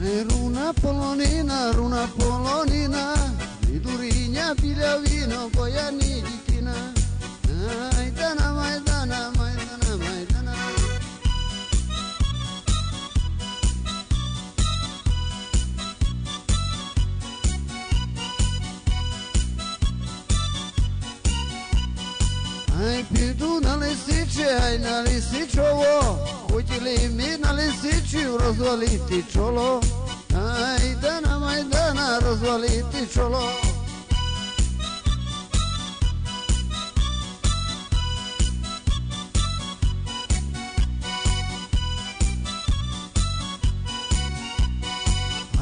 Runa polonina, Lidurinia, biля vino, Boiani, Ditina, Maidana, Maidana, Maidana, Maidana. Ai pidu na lisiče, aj na lisičovo, Hutili mi na lisičiju razvaliti čolo, Majdana, Majdana, razvaliti čolo.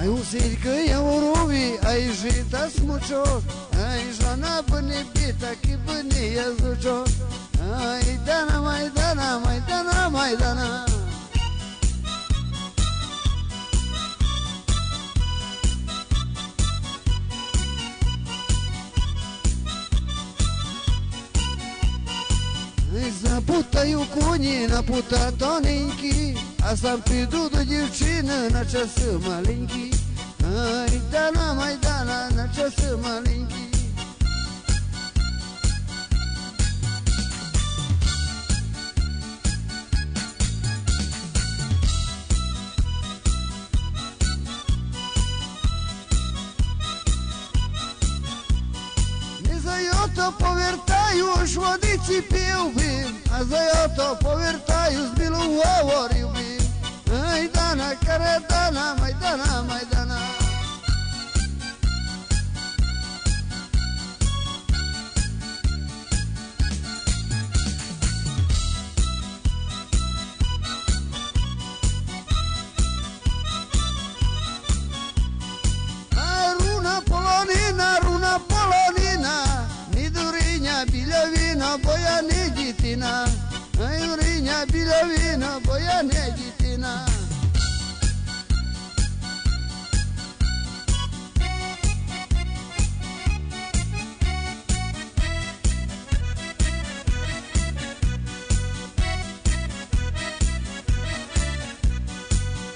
Ai usiljka javorovi, ai žita smučo, ai žana bani pita ki bani jazučo, Majdana, Majdana, Majdana, Majdana. Запутаю коні, напута тоненькі, а сам піду до дівчини на часи маленькі. Майдана, Майдана, на часи маленькі. То повертаю, ж водиці пів би, а за його повертаю, з білу говорив би. Майдана, Карадана, Майдана, Майдана. Руна полонина, руна полонина, біля віна, бо я не дитина, Юриня, біля віна, бо я не дитина.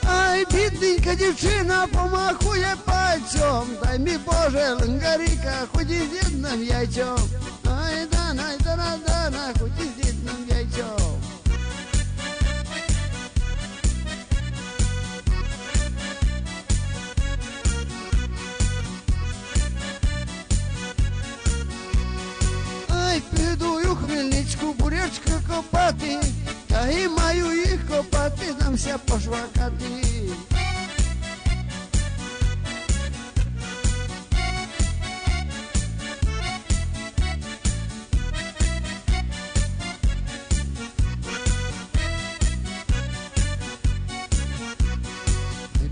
Ай, бідненька дівчина помахує пальцем, дай мій Боже, лингаріка, ході з одним яйцем. Айдана, айдана, дана, ході з одним яйцем. Ай, піду у Хмельницьку бурячки копати, та і маю їх копати, дамся пошвакати.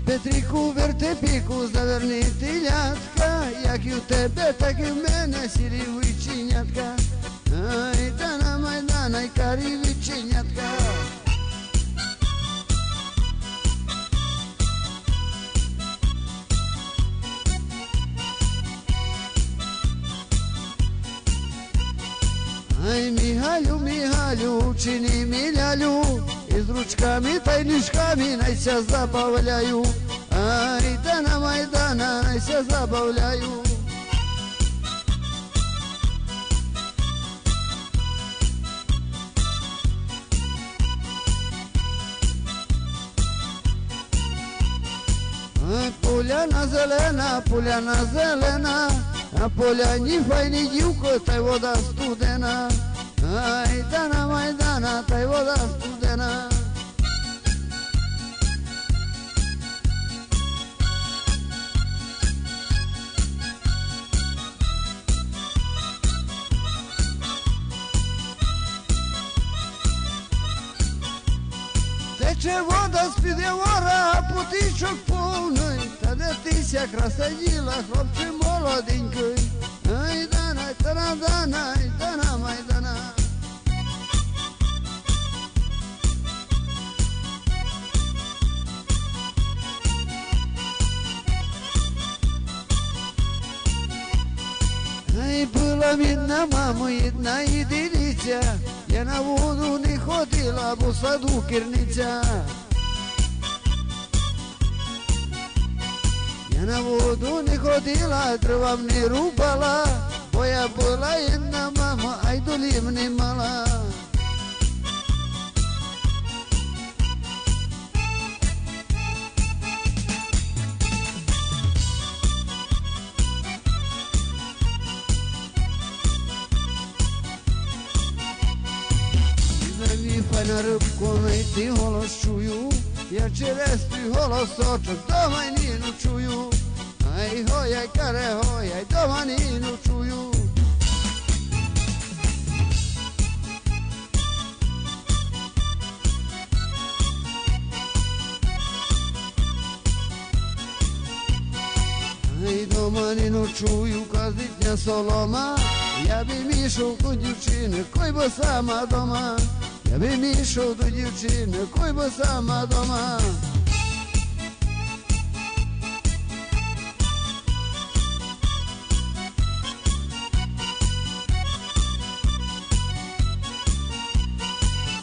Петріку, вертепіку, заверни телятка, як і в тебе, так і в мене сірі виченятка. Айдана, Майдана, й карі виченятка. Ай, мігалю, мігалю, чини мілялю, із ручками та й ніжками найся забавляю. Айдана, Майдана, найся забавляю. Ай, поляна зелена, на поляні файні дівко, та й вода студена. Айдана, Майдана, та й вода студена. Тече вода з-під явора, а потічок повний, та де тися красаділа, хлопче молоденький. Айдана, тарадана, айдана, Майдана. Ай, була відна, мамо, одна єдиниця, я на воду не ходила, бо в саду керниця. na vodu ni hodila, drvam ni rubala, boja bila jedna mama, aj dolim ni mala. Fajna rybko, nej ty holos čuju, ja через твій голосочок дома ніну чую. Ай гояй, каре гояй, дома ніну чую. Ай дома ніну чую, казитня солома, я би мішав до дівчини, кой бо сама дома. Я би мішав до дівчини, кой бо сама дома.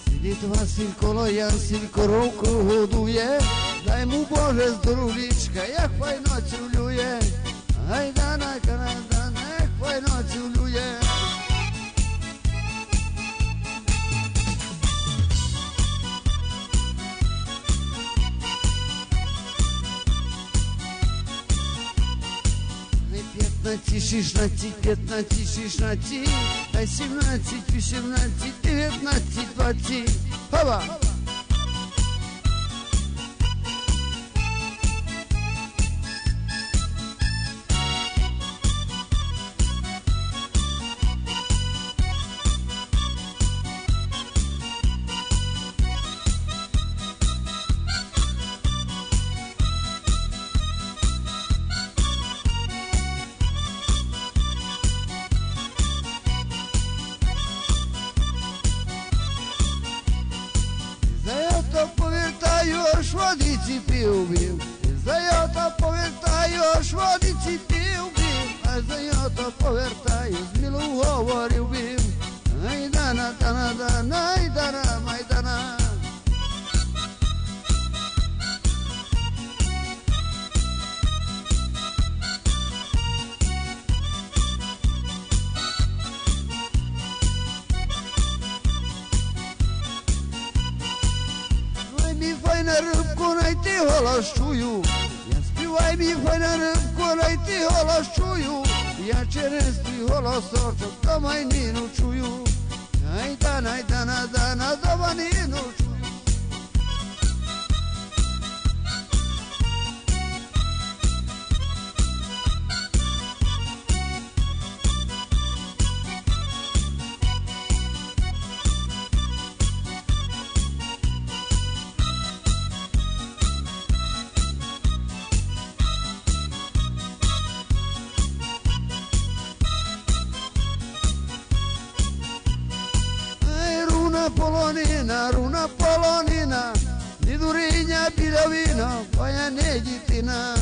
Сидить Василь коло Ясіль, коровку годує, дай му Боже здоровічка, як файно цілює. Ай дана, канадана, як файно цілює. Шістнадцять, 15, 16, та 17, 18, 19, 20. Хоба! Повертаю, водиці пів-бів, за його повертаю, водиці пів-бів, а за його повертаю, змілу говорив бів. Ай дана, дана, дана, ай дана, майдана. Файна рибку, найти голос чую, я співай мій файна рибку, найти голос чую, я через твій голосочок дома ніну чую. Ай дана, дана, дана, дома ніну чую. Runa polonina, ni durinya bilavina, paya negitina.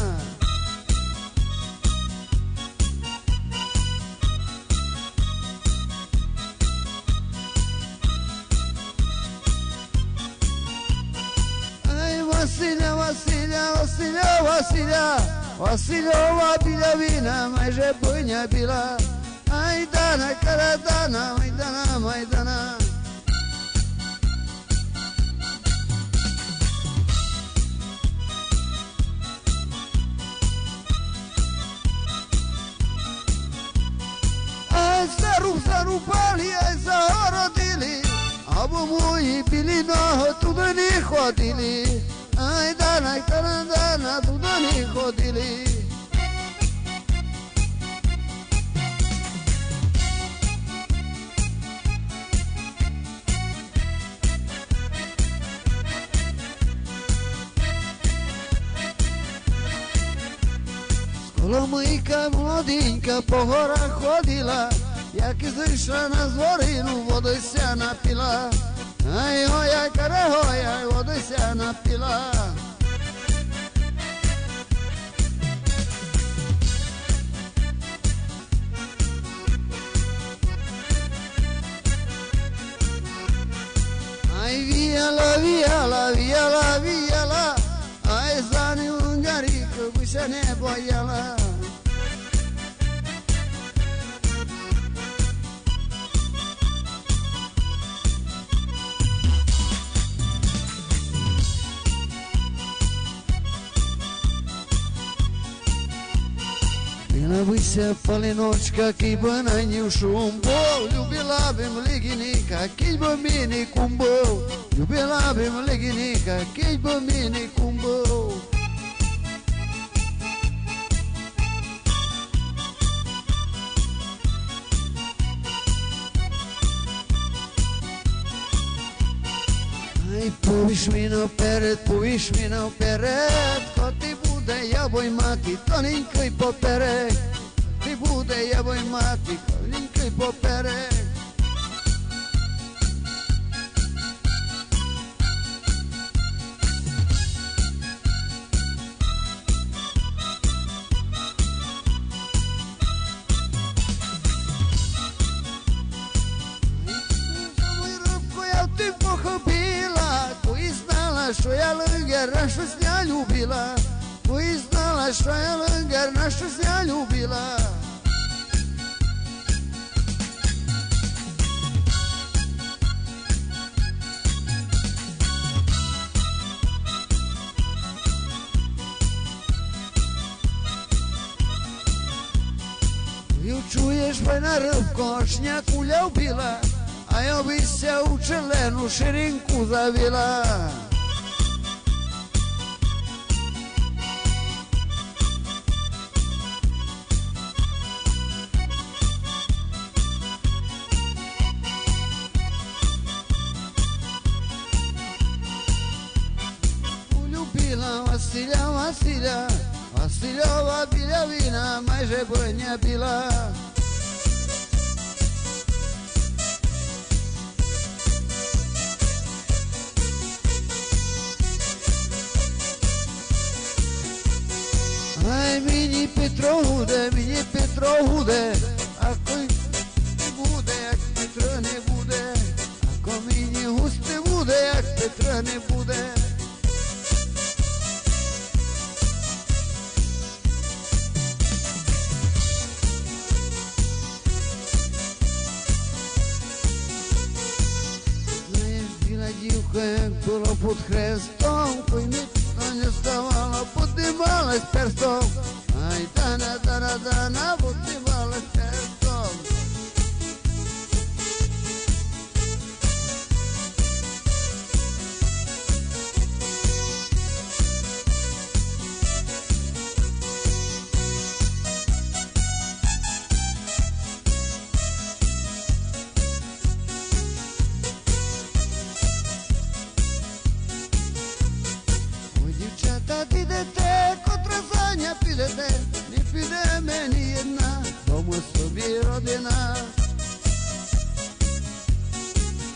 Ay Vasilia, Vasilia, Vasilia, Vasilia, Vasilia bilavina, majže bujnja bila. Ay dana, karadana, majdana, majdana. Зарубали, ай загородили, або мої білі ноги туди не ходили. Ай дана, дана, дана, туди не ходили. Коломийка молоденька по горах ходила, як і зайшла на зорину, водися напіла. Ай гояй, каре гояй, водися напіла. Ай віяла, віяла, віяла, віяла, ай за ним гаріка, буся se ne bojala. Bila bi se palinočka ki bi na nju šumbo, ljubila bi mliginika ki bi mini kumbo, ljubila bi mliginika ki bi mini kumbo. Aj poviš mi na peret, poviš mi na peret, ko ti bude jaboj mati, toninko i popere. Ti bude jaboj mati, toninko i popere. Ti pohopila, koji znala što ja lnger, na što s nja ljubila, koji znala što ja lnger, na što s nja ljubila. Ju čuješ fajna rыбko, šnjaku ljubila, a ja bi se u čelenu širinku zavila. Uljubila Vasilja, Vasilja, Vasiljova biljavina, majže brojnja bila. Aj mini Petrohude, ako ne bude, jak Petra ne bude, ako mini huste bude, jak Petra ne bude. Znaš, bila divka jak bilo pod hrestom, koji mi не ставала, поднималась перстом. Ай, дана, дана, дана, поднималась перстом. Дівчата, підете, котра Заня підете, не піде мені jedna, бо ми собі родина.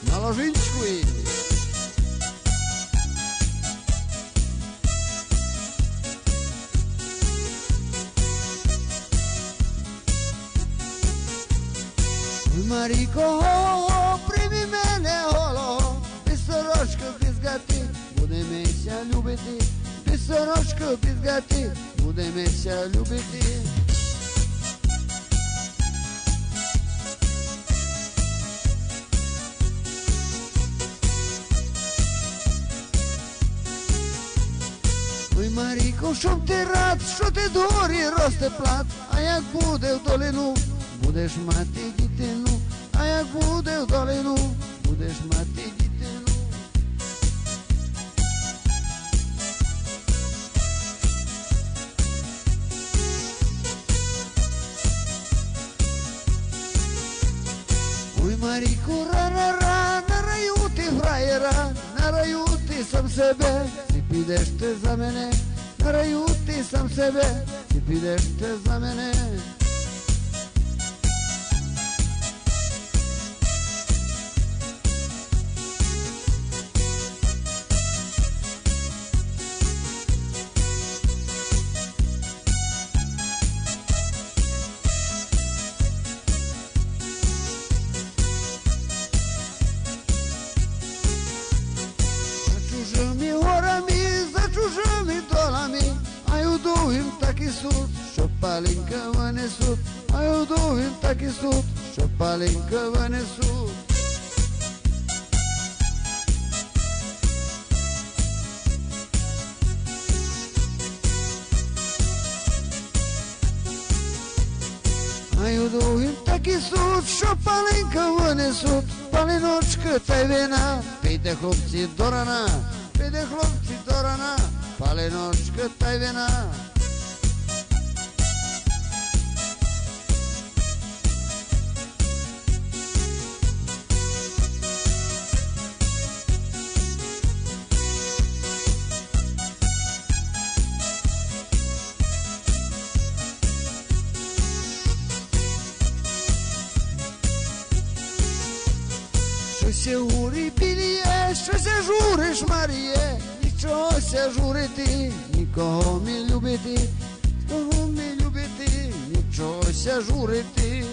На ложинчику їй. Маріко, прийми мене голого, без сорочки, без гати, будемося любити. Без сорочки, без гати, будемося любити. Ой, Маріко, щоб ти рад, що ти дворі росте плат, а як буде в долину, будеш мати дитину, а як буде в долину, будеш мати дитину. Ой, Маріко, ра-ра-ра, на раю ти фраєра, на раю ти сам себе, ти підеш ти за мене, на раю ти сам себе, ти підеш ти за мене. чужими горами, за чужими долами, а й у довгім так і сут, що паленька винесуть, а й удовгім так і суд, що паленька винесуть. А й удовгім так і суд, що паленька винесуть, паліночка та й вина, піде хлопці до рана, піде хлопці до рана, паліночка та й вина. Щося гурі біліє, щося журиш, Маріє, нічого ся журити, нікого не любити, кого не любити, нічого ся журити.